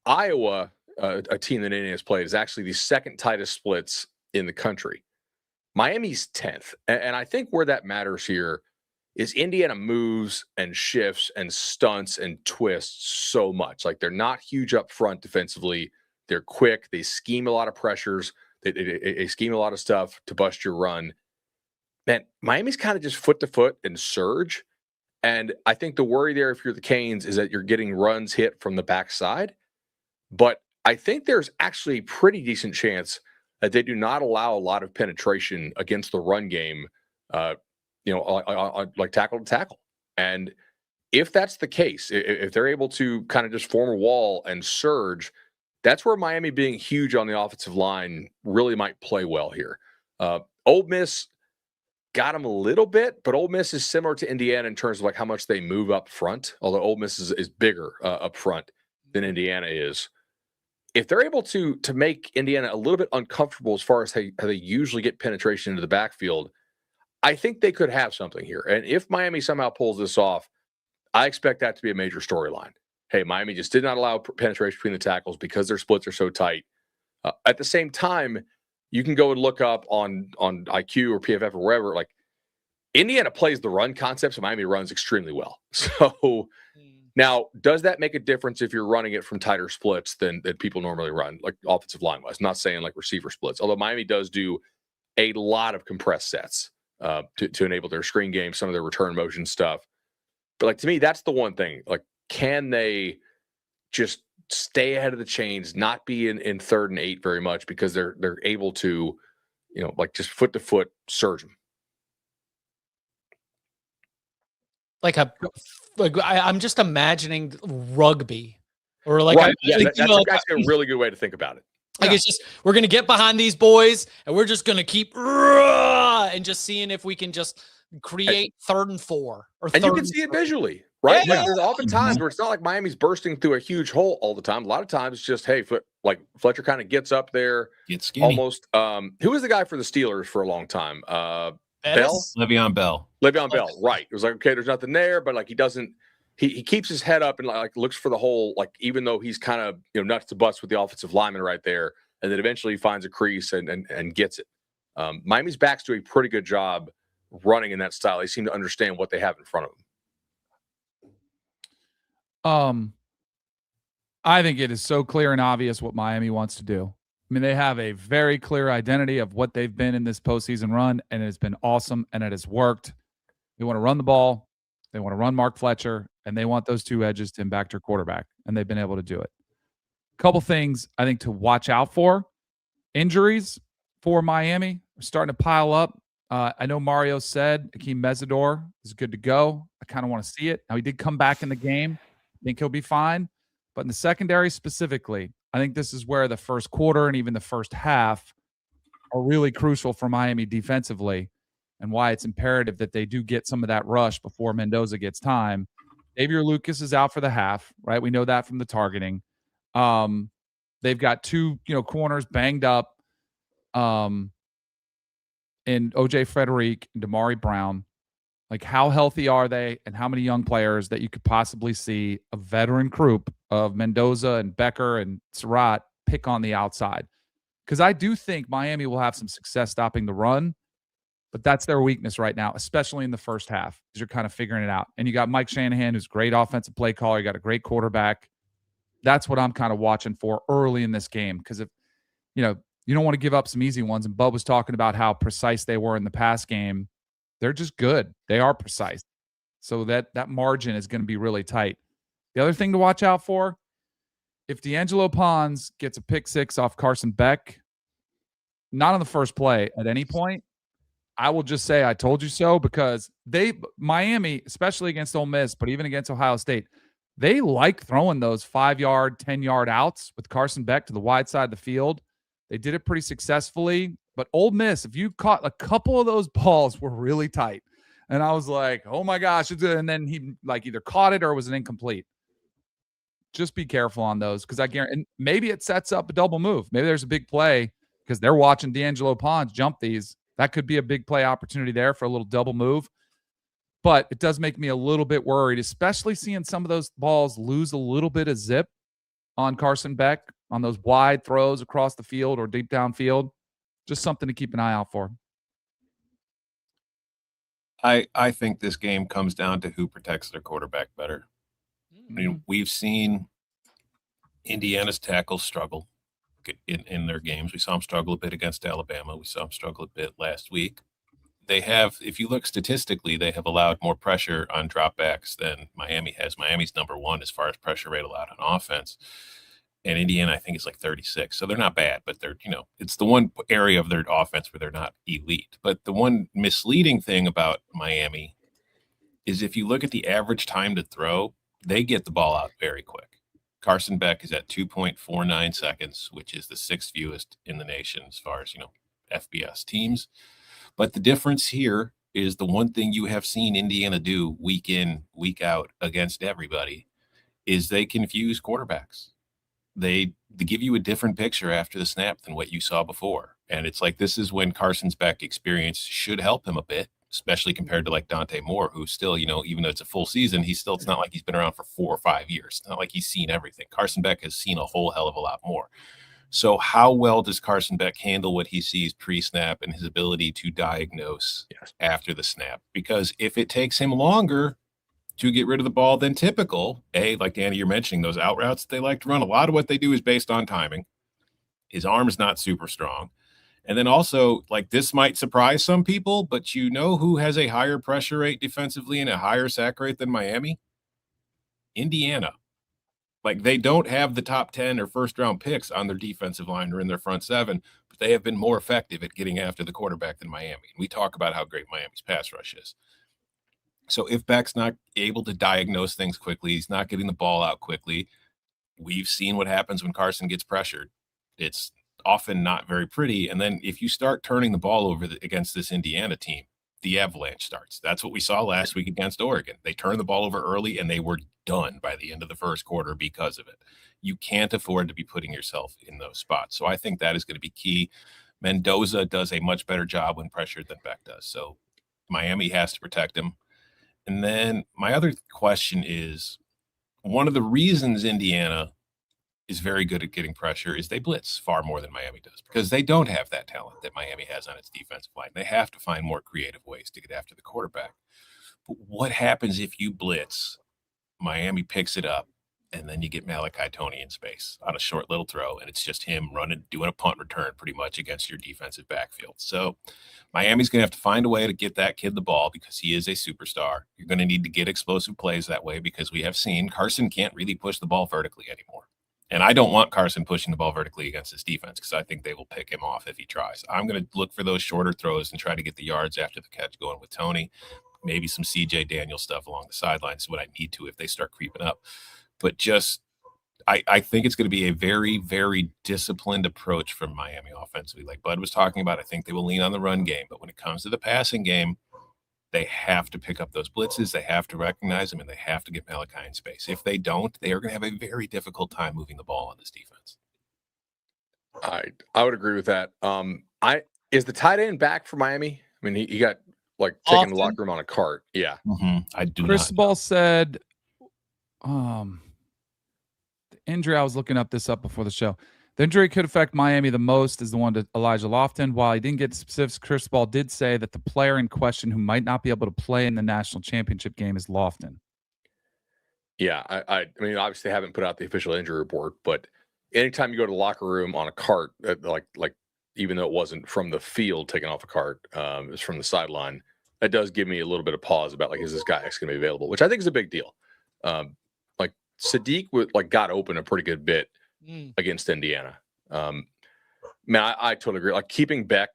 Speaker 2: Iowa, a team that Indiana's played, is actually the second tightest splits in the country. Miami's 10th. And I think where that matters here is Indiana moves and shifts and stunts and twists so much. They're not huge up front defensively. They're quick. They scheme a lot of pressures. They scheme a lot of stuff to bust your run. Man, Miami's kind of just foot to foot and surge. And I think the worry there, if you're the Canes, is that you're getting runs hit from the backside. But I think there's actually a pretty decent chance that they do not allow a lot of penetration against the run game, tackle to tackle. And if that's the case, if they're able to kind of just form a wall and surge, that's where Miami being huge on the offensive line really might play well here. Ole Miss got them a little bit, but Ole Miss is similar to Indiana in terms of how much they move up front, although Ole Miss is bigger up front than Indiana is. If they're able to make Indiana a little bit uncomfortable as far as how they usually get penetration into the backfield, I think they could have something here. And if Miami somehow pulls this off, I expect that to be a major storyline. Hey, Miami just did not allow penetration between the tackles because their splits are so tight. At the same time, you can go and look up on IQ or PFF or wherever, Indiana plays the run concept, so Miami runs extremely well. So now, does that make a difference if you're running it from tighter splits than people normally run, offensive line-wise? I'm not saying receiver splits, although Miami does do a lot of compressed sets to enable their screen game, some of their return motion stuff. But to me, that's the one thing. Can they just stay ahead of the chains, not be in 3rd and 8 very much because they're able to, just foot to foot surge them.
Speaker 1: I'm just imagining rugby or
Speaker 2: right. That's actually a really good way to think about it.
Speaker 1: It's just, we're going to get behind these boys and we're just going to keep and just seeing if we can just create 3rd and 4.
Speaker 2: And you can see it visually, right? There's often times where it's not Miami's bursting through a huge hole all the time. A lot of times it's just, hey, Fletcher kind of gets up there.
Speaker 3: Gets skinny.
Speaker 2: Almost. Who was the guy for the Steelers for a long time? Bell?
Speaker 3: Le'Veon Bell,
Speaker 2: right. It was okay, there's nothing there, but he doesn't, he keeps his head up and looks for the hole, even though he's kind of, nuts to butts with the offensive lineman right there. and then eventually finds a crease and gets it. Miami's backs do a pretty good job running in that style. They seem to understand what they have in front of them.
Speaker 4: I think it is so clear and obvious what Miami wants to do. I mean, they have a very clear identity of what they've been in this postseason run, and it has been awesome, and it has worked. They want to run the ball. They want to run Mark Fletcher, and they want those two edges to back their quarterback, and they've been able to do it. A couple things I think to watch out for. Injuries for Miami are starting to pile up. I know Mario said Akeem Mesidor is good to go. I kind of want to see it. Now, he did come back in the game. I think he'll be fine. But in the secondary specifically, I think this is where the first quarter and even the first half are really crucial for Miami defensively, and why it's imperative that they do get some of that rush before Mendoza gets time. Xavier Lucas is out for the half, right? We know that from the targeting. They've got two, corners banged up, in O.J. Frederick and Damari Brown. Like, how healthy are they, and how many young players that you could possibly see a veteran group of Mendoza and Becker and Surratt pick on the outside? Because I do think Miami will have some success stopping the run, but that's their weakness right now, especially in the first half, because you're kind of figuring it out. And you got Mike Shanahan, who's a great offensive play caller. You got a great quarterback. That's what I'm kind of watching for early in this game, because if, you don't want to give up some easy ones. And Bub was talking about how precise they were in the pass game. They're just good. They are precise. So that margin is going to be really tight. The other thing to watch out for, if D'Angelo Pons gets a pick six off Carson Beck, not on the first play at any point, I will just say I told you so, because Miami, especially against Ole Miss, but even against Ohio State, they like throwing those 5-yard, 10-yard outs with Carson Beck to the wide side of the field. They did it pretty successfully. But Ole Miss, if you caught a couple of those balls, were really tight. And I was like, oh my gosh. And then he either caught it or it was an incomplete. Just be careful on those, because I guarantee, and maybe it sets up a double move. Maybe there's a big play because they're watching D'Angelo Pons jump these. That could be a big play opportunity there for a little double move. But it does make me a little bit worried, especially seeing some of those balls lose a little bit of zip on Carson Beck on those wide throws across the field or deep downfield. Just something to keep an eye out for.
Speaker 3: I think this game comes down to who protects their quarterback better. I mean, we've seen Indiana's tackles struggle in their games. We saw them struggle a bit against Alabama. We saw them struggle a bit last week. They have, if you look statistically, they have allowed more pressure on dropbacks than Miami has. Miami's number one as far as pressure rate allowed on offense. And Indiana, I think, is like 36. So they're not bad, but they're, it's the one area of their offense where they're not elite. But the one misleading thing about Miami is if you look at the average time to throw, they get the ball out very quick. Carson Beck is at 2.49 seconds, which is the sixth fewest in the nation as far as, FBS teams. But the difference here is the one thing you have seen Indiana do week in, week out against everybody is they confuse quarterbacks. They give you a different picture after the snap than what you saw before. And it's like, this is when Carson's Beck experience should help him a bit, especially compared to like Dante Moore, who's still, even though it's a full season, it's not like he's been around for 4 or 5 years. It's not like he's seen everything. Carson Beck has seen a whole hell of a lot more. So how well does Carson Beck handle what he sees pre-snap and his ability to diagnose after the snap? Because if it takes him longer to get rid of the ball than typical, like Danny, you're mentioning, those out routes they like to run, a lot of what they do is based on timing. His arm is not super strong. And then also, like, this might surprise some people, but who has a higher pressure rate defensively and a higher sack rate than Miami? Indiana. Like, they don't have the top 10 or first round picks on their defensive line or in their front seven, but they have been more effective at getting after the quarterback than Miami. We talk about how great Miami's pass rush is. So if Beck's not able to diagnose things quickly, he's not getting the ball out quickly. We've seen what happens when Carson gets pressured. It's often not very pretty. And then if you start turning the ball over against this Indiana team, the avalanche starts. That's what we saw last week against Oregon. They turned the ball over early and they were done by the end of the first quarter because of it. You can't afford to be putting yourself in those spots. So I think that is going to be key. Mendoza does a much better job when pressured than Beck does. So Miami has to protect him. And then my other question is, one of the reasons Indiana is very good at getting pressure is they blitz far more than Miami does because they don't have that talent that Miami has on its defensive line. They have to find more creative ways to get after the quarterback. But what happens if you blitz, Miami picks it up, and then you get Malachi Toney in space on a short little throw, and it's just him running, doing a punt return pretty much against your defensive backfield. So Miami's going to have to find a way to get that kid the ball because he is a superstar. You're going to need to get explosive plays that way because we have seen Carson can't really push the ball vertically anymore. And I don't want Carson pushing the ball vertically against this defense because I think they will pick him off if he tries. I'm going to look for those shorter throws and try to get the yards after the catch going with Toney. Maybe some CJ Daniel stuff along the sidelines is what I need to if they start creeping up. But just I think it's going to be a very, very disciplined approach from Miami offensively. Like Bud was talking about, I think they will lean on the run game. But when it comes to the passing game, they have to pick up those blitzes. They have to recognize them, and they have to get Malachi in space. If they don't, they are going to have a very difficult time moving the ball on this defense.
Speaker 2: I would agree with that. Is the tight end back for Miami? I mean, he got like taken to the locker room on a cart. Yeah.
Speaker 3: I do.
Speaker 4: Chris Ball said, the injury, I was looking this up before the show. The injury could affect Miami the most is the one to Elijah Lofton. While he didn't get specifics, Chris Ball did say that the player in question who might not be able to play in the national championship game is Lofton.
Speaker 2: Yeah, I mean, obviously, they haven't put out the official injury report, but anytime you go to the locker room on a cart, like even though it wasn't from the field taken off a cart, it's from the sideline, that does give me a little bit of pause about like, is this guy actually going to be available? Which I think is a big deal. Like Sadiq got open a pretty good bit against Indiana. Man, I totally agree. Like keeping Beck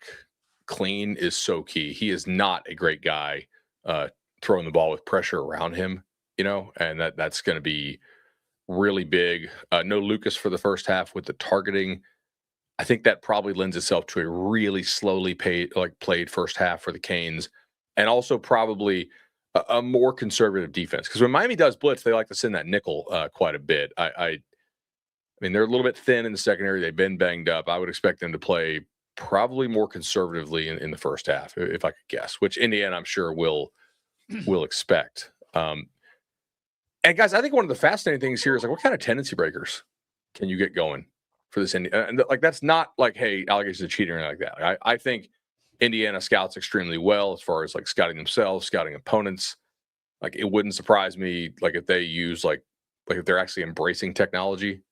Speaker 2: clean is so key. He is not a great guy throwing the ball with pressure around him, and that's going to be really big. No Lucas for the first half with the targeting. I think that probably lends itself to a really slowly played first half for the Canes, and also probably a more conservative defense. Because when Miami does blitz, they like to send that nickel quite a bit. I mean, they're a little bit thin in the secondary. They've been banged up. I would expect them to play probably more conservatively in the first half, if I could guess, which Indiana, I'm sure, will expect. And guys, I think one of the fascinating things here is like, what kind of tendency breakers can you get going for this Indiana? And like, that's not like, hey, allegations of cheating or anything like that. I think Indiana scouts extremely well as far as like scouting themselves, scouting opponents. Like, it wouldn't surprise me, like if they use like if they're actually embracing technology,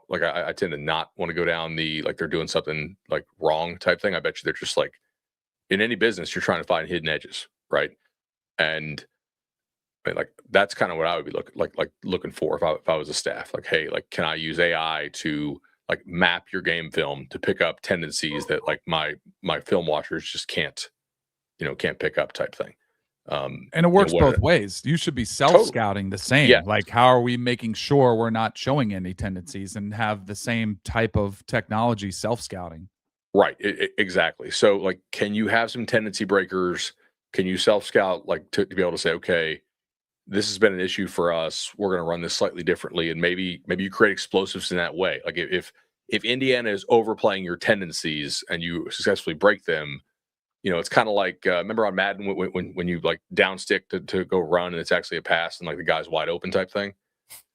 Speaker 2: like I tend to not want to go down the, like they're doing something like wrong type thing. I bet you they're just like, in any business, you're trying to find hidden edges. Right. And I mean, like, that's kind of what I would be looking for if I was a staff. Like, hey, like, can I use AI to like map your game film to pick up tendencies that like my film watchers just can't pick up type thing.
Speaker 4: And it works both ways. You should be self-scouting the same.
Speaker 2: Yeah.
Speaker 4: Like, how are we making sure we're not showing any tendencies and have the same type of technology self-scouting?
Speaker 2: Right. Exactly. So like, can you have some tendency breakers? Can you self-scout like to be able to say, okay, this has been an issue for us. We're going to run this slightly differently. And maybe you create explosives in that way. Like if Indiana is overplaying your tendencies and you successfully break them, it's kind of like, remember on Madden when you like down stick to go run and it's actually a pass and like the guy's wide open type thing.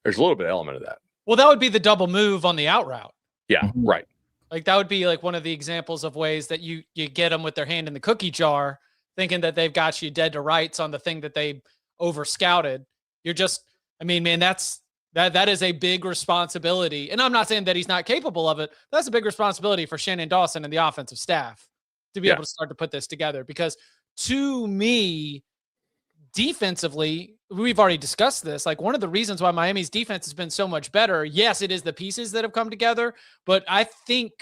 Speaker 2: There's a little bit of element of that.
Speaker 1: Well, that would be the double move on the out route.
Speaker 2: Yeah. Right.
Speaker 1: Like that would be like one of the examples of ways that you get them with their hand in the cookie jar, thinking that they've got you dead to rights on the thing that they over scouted. You're just, I mean, man, that is a big responsibility. And I'm not saying that he's not capable of it. That's a big responsibility for Shannon Dawson and the offensive staff to be able to start to put this together. Because to me, defensively, we've already discussed this. Like, one of the reasons why Miami's defense has been so much better, yes, it is the pieces that have come together, but I think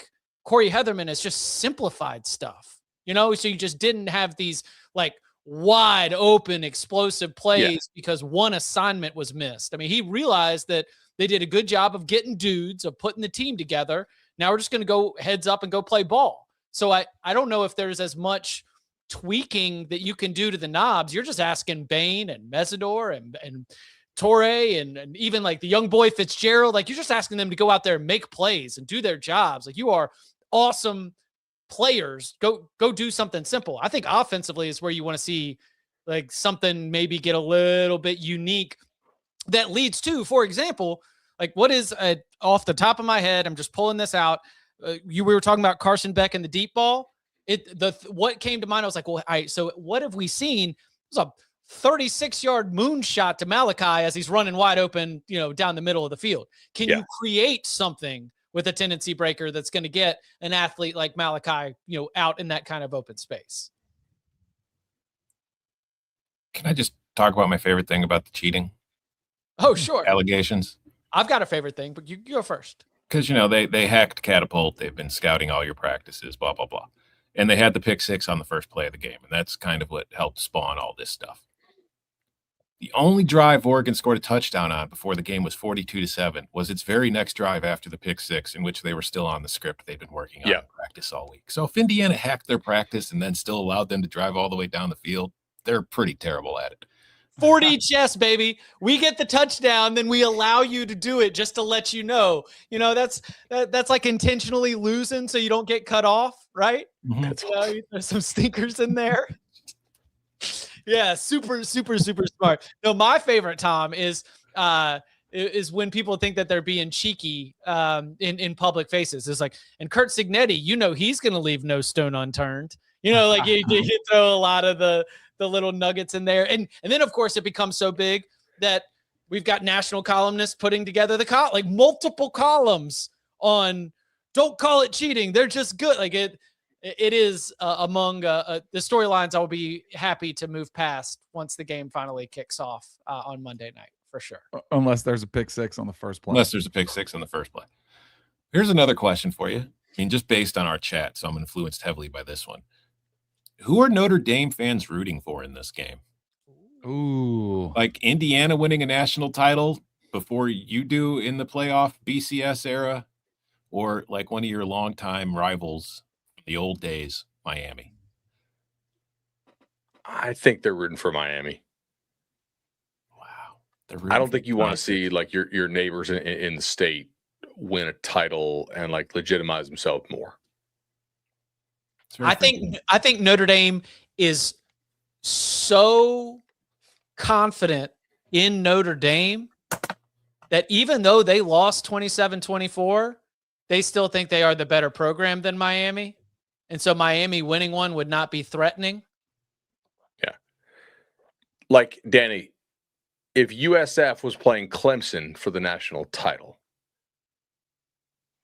Speaker 1: Corey Heatherman has just simplified stuff, so you just didn't have these like wide open explosive plays because one assignment was missed. I mean, he realized that they did a good job of getting dudes, of putting the team together. Now we're just going to go heads up and go play ball. So I don't know if there's as much tweaking that you can do to the knobs. You're just asking Bain and Mesidor and Torrey and even like the young boy Fitzgerald. Like, you're just asking them to go out there and make plays and do their jobs. Like, you are awesome players. Go do something simple. I think offensively is where you want to see like something maybe get a little bit unique that leads to, for example, Like, what is off the top of my head? I'm just pulling this out. We were talking about Carson Beck and the deep ball. What came to mind? I was like, well, all right. So what have we seen? It was a 36-yard moonshot to Malachi as he's running wide open, down the middle of the field. Can you create something with a tendency breaker that's going to get an athlete like Malachi, out in that kind of open space?
Speaker 3: Can I just talk about my favorite thing about the cheating?
Speaker 1: Oh, sure.
Speaker 3: Allegations.
Speaker 1: I've got a favorite thing, but you go first.
Speaker 3: Because, they hacked Catapult. They've been scouting all your practices, blah, blah, blah. And they had the pick 6 on the first play of the game. And that's kind of what helped spawn all this stuff. The only drive Oregon scored a touchdown on before the game was 42-7 was its very next drive after the pick 6, in which they were still on the script they've been working on in practice all week. So if Indiana hacked their practice and then still allowed them to drive all the way down the field, they're pretty terrible at it.
Speaker 1: 40 chess, baby. We get the touchdown, then we allow you to do it just to let you know. That's like intentionally losing so you don't get cut off, right?
Speaker 3: Mm-hmm.
Speaker 1: There's some stinkers in there. Yeah, super, super, super smart. No, my favorite, Tom, is when people think that they're being cheeky in public faces. It's like, and Kurt Cignetti, he's going to leave no stone unturned. Like you throw a lot of the little nuggets in there. And then, of course, it becomes so big that we've got national columnists putting together like multiple columns on don't call it cheating. They're just good. Like it is among the storylines I'll be happy to move past once the game finally kicks off on Monday night, for sure.
Speaker 4: Unless there's a pick 6 on the first play.
Speaker 3: Here's another question for you. Just based on our chat, so I'm influenced heavily by this one. Who are Notre Dame fans rooting for in this game?
Speaker 4: Ooh.
Speaker 3: Like Indiana winning a national title before you do in the playoff BCS era, or like one of your longtime rivals from the old days, Miami?
Speaker 2: I think they're rooting for Miami.
Speaker 3: Wow.
Speaker 2: I don't think you want to see like your neighbors in the state win a title and like legitimize themselves more.
Speaker 1: I think Notre Dame is so confident in Notre Dame that even though they lost 27-24, they still think they are the better program than Miami. And so Miami winning one would not be threatening.
Speaker 2: Yeah. Like, Danny, if USF was playing Clemson for the national title,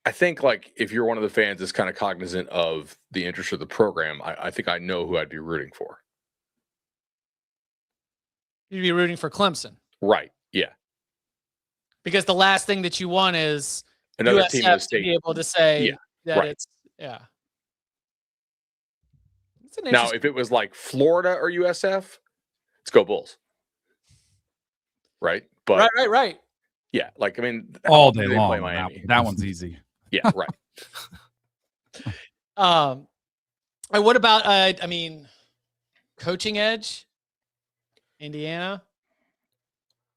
Speaker 2: I think, like, if you're one of the fans that's kind of cognizant of the interest of the program, I think I know who I'd be rooting for.
Speaker 1: You'd be rooting for Clemson.
Speaker 2: Right, yeah.
Speaker 1: Because the last thing that you want is
Speaker 2: another
Speaker 1: USF
Speaker 2: team in the state
Speaker 1: to be able to say that it's,
Speaker 2: Now, if it was like Florida or USF, let's go Bulls. Right? But
Speaker 1: Right.
Speaker 2: Yeah, like, I mean,
Speaker 4: all day long.
Speaker 2: Play Miami?
Speaker 4: That one's easy.
Speaker 2: Yeah, right.
Speaker 1: And what about coaching edge? Indiana?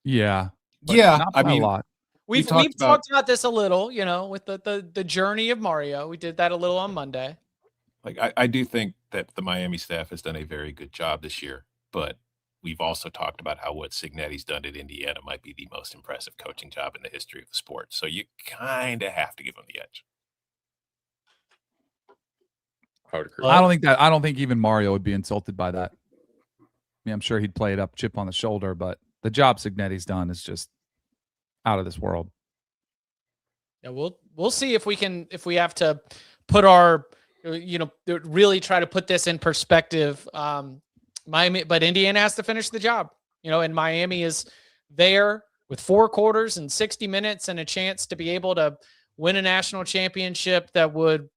Speaker 4: Yeah.
Speaker 3: Yeah,
Speaker 4: a lot.
Speaker 1: We've talked about this a little, with the journey of Mario. We did that a little on Monday.
Speaker 3: Like, I do think that the Miami staff has done a very good job this year, but we've also talked about how what Cignetti's done at Indiana might be the most impressive coaching job in the history of the sport. So you kind of have to give him the edge.
Speaker 2: I would agree.
Speaker 4: I don't think even Mario would be insulted by that. I mean, I'm sure he'd play it up, chip on the shoulder, but the job Cignetti's done is just out of this world.
Speaker 1: Yeah, we'll see if we have to put our, really try to put this in perspective. Miami, but Indiana has to finish the job, and Miami is there with 4 quarters and 60 minutes and a chance to be able to win a national championship that would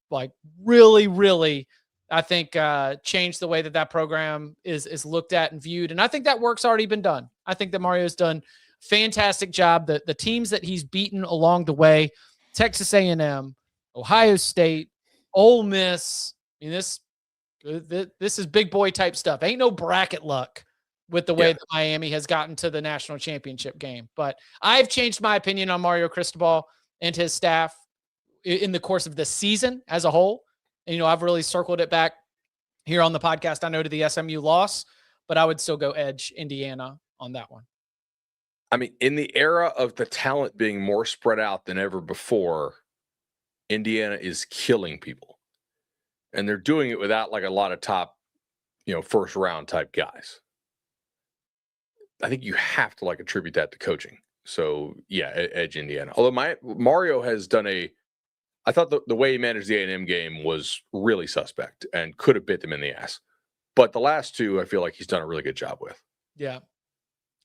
Speaker 1: really, really, I think, change the way that program is looked at and viewed. And I think that work's already been done. I think that Mario's done a fantastic job. The teams that he's beaten along the way, Texas A&M, Ohio State, Ole Miss, I mean, this is big boy type stuff. Ain't no bracket luck with the way that Miami has gotten to the national championship game. But I've changed my opinion on Mario Cristobal and his staff in the course of the season as a whole. And, I've really circled it back here on the podcast. I know to the SMU loss, but I would still go edge Indiana on that one.
Speaker 2: I mean, in the era of the talent being more spread out than ever before, Indiana is killing people. And they're doing it without like a lot of top, first round type guys. I think you have to attribute that to coaching. So yeah, edge Indiana. Although Mario has done I thought the way he managed the A&M game was really suspect and could have bit them in the ass. But the last two, I feel like he's done a really good job with.
Speaker 1: Yeah,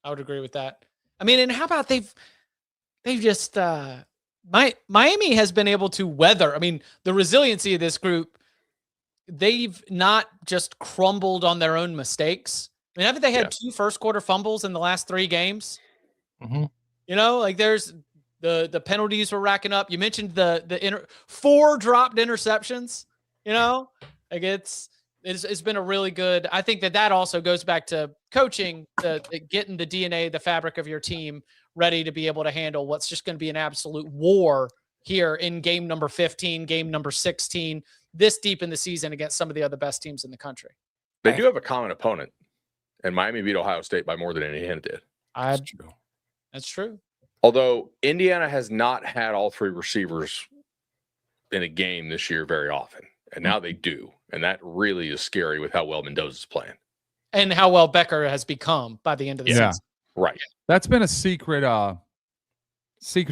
Speaker 1: I would agree with that. I mean, and how about they've just Miami has been able to weather. I mean, the resiliency of this group. They've not just crumbled on their own mistakes. I mean, haven't they had 2 first quarter fumbles in the last 3 games?
Speaker 3: Mm-hmm.
Speaker 1: There's the penalties were racking up. You mentioned the 4 dropped interceptions. It's been a really good. I think that also goes back to coaching, getting the DNA, the fabric of your team ready to be able to handle what's just going to be an absolute war here in game number 15, game number 16, this deep in the season against some of the other best teams in the country.
Speaker 2: They do have a common opponent, and Miami beat Ohio State by more than Indiana did.
Speaker 1: That's true.
Speaker 2: Although Indiana has not had all 3 receivers in a game this year very often, and now they do, and that really is scary with how well Mendoza's playing.
Speaker 1: And how well Becker has become by the end of the season.
Speaker 2: Right.
Speaker 4: That's been a secret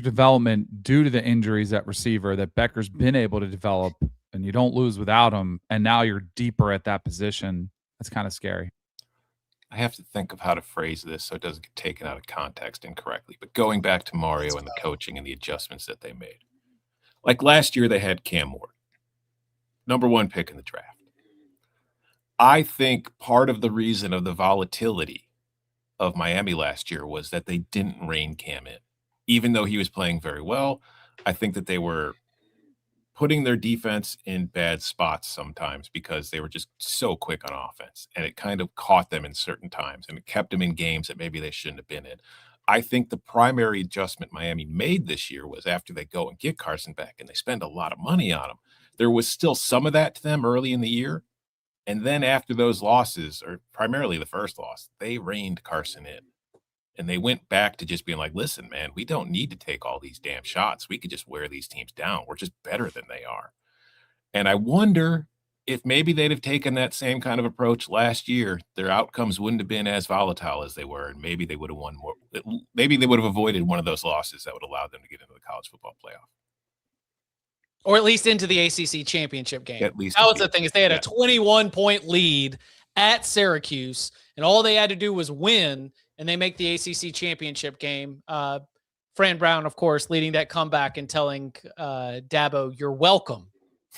Speaker 4: development due to the injuries at receiver that Becker's been able to develop, and you don't lose without him. And now you're deeper at that position. That's kind of scary.
Speaker 3: I have to think of how to phrase this so it doesn't get taken out of context incorrectly. But going back to Mario and the coaching and the adjustments that they made. Like last year, they had Cam Ward, number 1 pick in the draft. I think part of the reason of the volatility of Miami last year was that they didn't rein Cam in. Even though he was playing very well, I think that they were putting their defense in bad spots sometimes because they were just so quick on offense, and it kind of caught them in certain times, and it kept them in games that maybe they shouldn't have been in. I think the primary adjustment Miami made this year was after they go and get Carson back and they spend a lot of money on him. There was still some of that to them early in the year. And then after those losses, or primarily the first loss, they reined Carson in. And they went back to just being like, listen, man, we don't need to take all these damn shots. We could just wear these teams down. We're just better than they are. And I wonder if maybe they'd have taken that same kind of approach last year, their outcomes wouldn't have been as volatile as they were. And maybe they would have won more. Maybe they would have avoided one of those losses that would allow them to get into the college football playoff.
Speaker 1: Or at least into the ACC championship game.
Speaker 3: At least
Speaker 1: that was the thing, is they had a 21-point lead at Syracuse, and all they had to do was win, and they make the ACC championship game. Fran Brown, of course, leading that comeback and telling Dabo, "You're welcome,"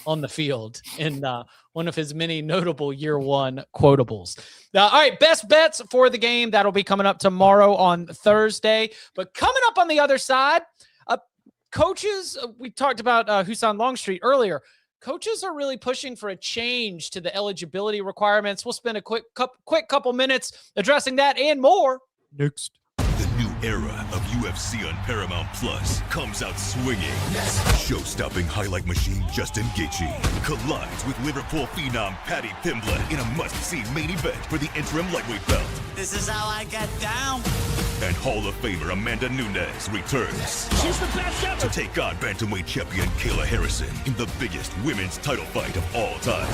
Speaker 1: on the field in one of his many notable year 1 quotables. All right, best bets for the game. That'll be coming up tomorrow on Thursday. But coming up on the other side, coaches, we talked about Husan Longstreet earlier. Coaches are really pushing for a change to the eligibility requirements. We'll spend a quick couple minutes addressing that and more next.
Speaker 5: The new era of UFC on Paramount Plus comes out swinging. Show-stopping highlight machine Justin Gaethje collides with Liverpool phenom Paddy Pimblett in a must-see main event for the interim lightweight belt.
Speaker 7: This is how I get down.
Speaker 5: And Hall of Famer Amanda Nunes returns.
Speaker 7: She's the best ever.
Speaker 5: To take on bantamweight champion Kayla Harrison in the biggest women's title fight of all time.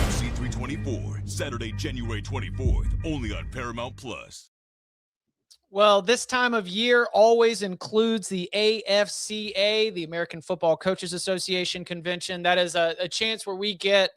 Speaker 5: UFC 324, Saturday, January 24th, only on Paramount Plus.
Speaker 1: Well, this time of year always includes the AFCA, the American Football Coaches Association convention. That is a chance where we get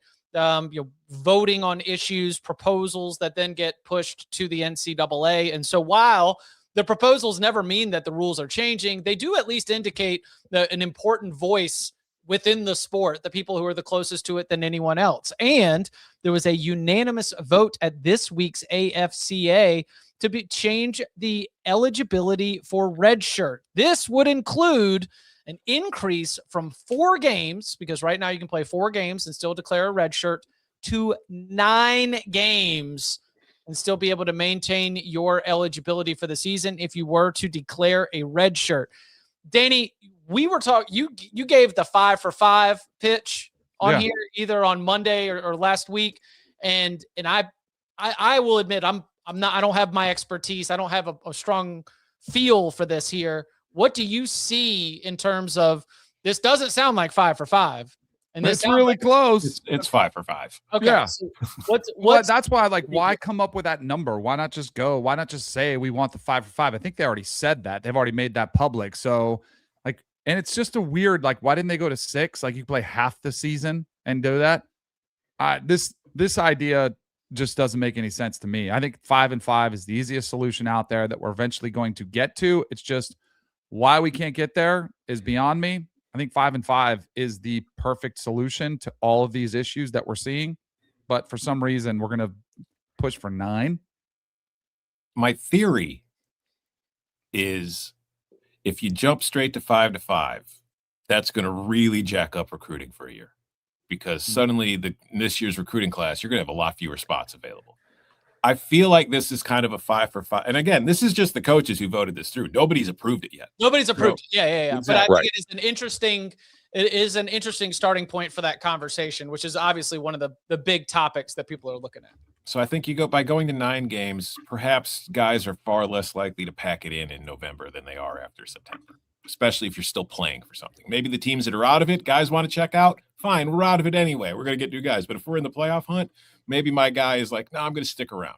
Speaker 1: voting on issues, proposals that then get pushed to the NCAA. And so while the proposals never mean that the rules are changing, they do at least indicate an important voice within the sport, the people who are the closest to it than anyone else. And there was a unanimous vote at this week's AFCA to change the eligibility for redshirt. This would include an increase from 4 games, because right now you can play 4 games and still declare a redshirt, to 9 games and still be able to maintain your eligibility for the season if you were to declare a redshirt. Danny, we were talking, you gave the 5 for 5 pitch on here either on Monday or last week. And I will admit, I'm I don't have my expertise. I don't have a strong feel for this here. What do you see in terms of this? Doesn't sound like 5 for 5. And
Speaker 4: It's really close.
Speaker 3: It's 5 for 5.
Speaker 1: Okay.
Speaker 4: Yeah.
Speaker 1: So
Speaker 4: Well, that's why, like, why come up with that number? Why not just go? Why not just say we want the 5 for 5? I think they already said that. They've already made that public. So, like, and it's just a weird, like, why didn't they go to 6? Like, you play half the season and do that. This idea just doesn't make any sense to me. I think 5 and 5 is the easiest solution out there that we're eventually going to get to. It's just why we can't get there is beyond me. I think 5 and 5 is the perfect solution to all of these issues that we're seeing. But for some reason, we're going to push for 9.
Speaker 3: My theory is if you jump straight to 5 to 5, that's going to really jack up recruiting for a year, because suddenly this year's recruiting class, you're going to have a lot fewer spots available. I feel like this is kind of a 5 for 5. And again, this is just the coaches who voted this through. Nobody's approved it yet.
Speaker 1: Nobody's approved.
Speaker 3: No.
Speaker 1: Yeah.
Speaker 3: Exactly.
Speaker 1: But I think
Speaker 2: Right.
Speaker 1: it is an interesting starting point for that conversation, which is obviously one of the big topics that people are looking at.
Speaker 3: So I think by going to 9 games, perhaps guys are far less likely to pack it in November than they are after September, especially if you're still playing for something. Maybe the teams that are out of it, guys want to check out. Fine, we're out of it anyway. We're going to get new guys. But if we're in the playoff hunt, maybe my guy is like, no, I'm going to stick around.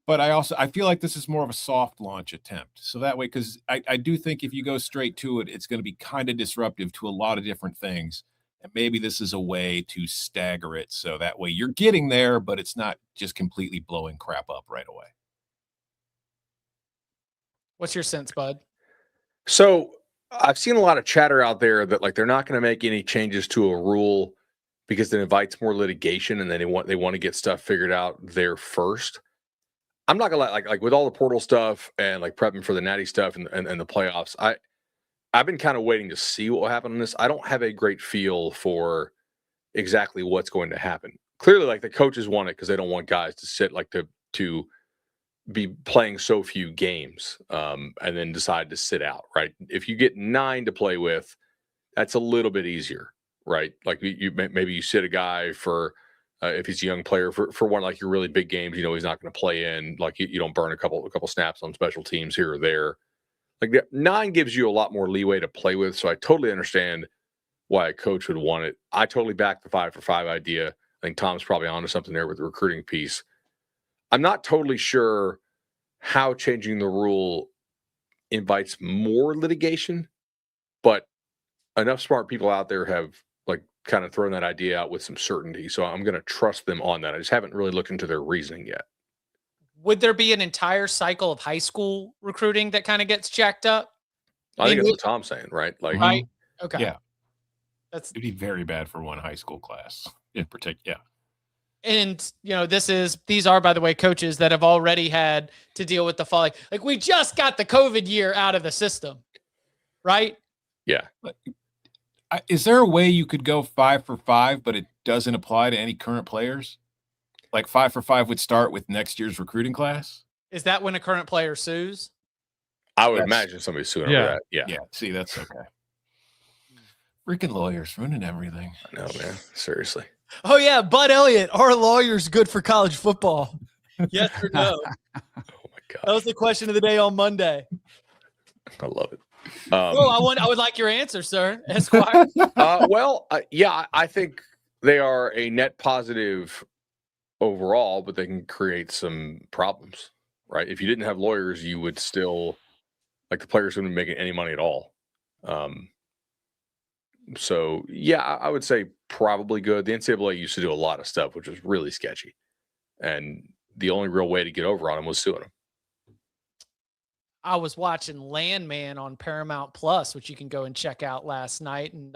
Speaker 3: But I feel like this is more of a soft launch attempt. So that way, because I do think if you go straight to it, it's going to be kind of disruptive to a lot of different things. And maybe this is a way to stagger it. So that way you're getting there, but it's not just completely blowing crap up right away.
Speaker 1: What's your sense, Bud?
Speaker 2: So I've seen a lot of chatter out there that like they're not going to make any changes to a rule because it invites more litigation, and then they want to get stuff figured out there first. I'm not gonna lie, like with all the portal stuff and like prepping for the natty stuff and the playoffs, I've been kind of waiting to see what will happen on this. I don't have a great feel for exactly what's going to happen. Clearly, like the coaches want it because they don't want guys to sit like to be playing so few games and then decide to sit out, right? If you get 9 to play with, that's a little bit easier, right? Like maybe you sit a guy for if he's a young player for one like your really big games, you know he's not going to play in. Like you don't burn a couple snaps on special teams here or there. Like 9 gives you a lot more leeway to play with, so I totally understand why a coach would want it. I totally back the 5 for 5 idea. I think Tom's probably onto something there with the recruiting piece. I'm not totally sure how changing the rule invites more litigation, but enough smart people out there have like kind of thrown that idea out with some certainty. So I'm going to trust them on that. I just haven't really looked into their reasoning yet.
Speaker 1: Would there be an entire cycle of high school recruiting that kind of gets jacked up?
Speaker 2: I think that's what Tom's saying, right? Like,
Speaker 1: right? Okay.
Speaker 3: Yeah.
Speaker 1: It'd
Speaker 3: be very bad for one high school class in particular. Yeah.
Speaker 1: And, you know, these are, by the way, coaches that have already had to deal with the fall. Like we just got the COVID year out of the system, right?
Speaker 2: Yeah.
Speaker 3: Is there a way you could go 5 for 5, but it doesn't apply to any current players? Like 5 for 5 would start with next year's recruiting class?
Speaker 1: Is that when a current player sues?
Speaker 2: I would imagine somebody's suing over that. Yeah.
Speaker 3: Yeah. See, that's okay. Freaking lawyers ruining everything.
Speaker 2: I know, man. Seriously.
Speaker 1: Oh, yeah. Bud Elliott, are lawyers good for college football? Yes or no?
Speaker 2: Oh, my God.
Speaker 1: That was the question of the day on Monday.
Speaker 2: I love it.
Speaker 1: I would like your answer, sir. Esquire.
Speaker 2: I think they are a net positive overall, but they can create some problems, right? If you didn't have lawyers, you would still, like the players wouldn't be making any money at all. So, yeah, I would say probably good. The NCAA used to do a lot of stuff, which was really sketchy. And the only real way to get over on them was suing them.
Speaker 1: I was watching Landman on Paramount Plus, which you can go and check out last night. And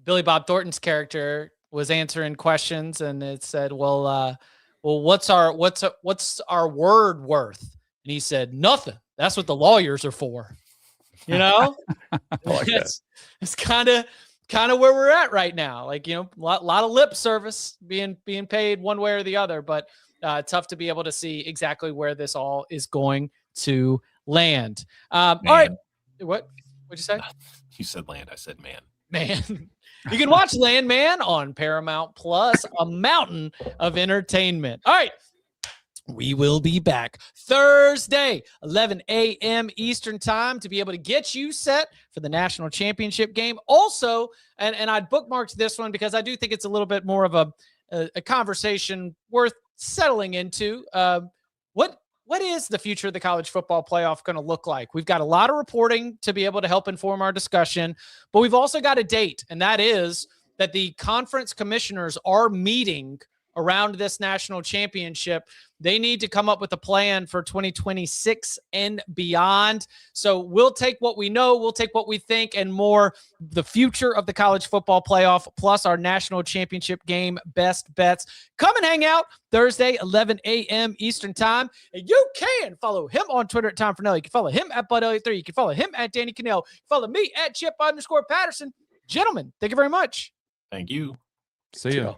Speaker 1: Billy Bob Thornton's character was answering questions, and it said, well, what's our word worth? And he said, nothing. That's what the lawyers are for. You know, it's kind of where we're at right now. Like, you know, a lot of lip service being paid one way or the other, but tough to be able to see exactly where this all is going to land. All right. What'd you say?
Speaker 3: You said land. I said man.
Speaker 1: Man. You can watch Landman on Paramount Plus, a mountain of entertainment. All right. We will be back Thursday, 11 a.m. Eastern time to be able to get you set for the national championship game. Also, and I bookmarked this one because I do think it's a little bit more of a conversation worth settling into. What is the future of the college football playoff going to look like? We've got a lot of reporting to be able to help inform our discussion, but we've also got a date, and that is that the conference commissioners are meeting around this national championship. They need to come up with a plan for 2026 and beyond. So we'll take what we know, we'll take what we think, and more the future of the college football playoff, plus our national championship game best bets. Come and hang out Thursday, 11 a.m. Eastern time. And you can follow him on Twitter at Tom Fornelli. You can follow him at Bud Elliott 3. You can follow him at Danny Kanell. Follow me at Chip_Patterson. Gentlemen, thank you very much.
Speaker 3: Thank you.
Speaker 4: See ya.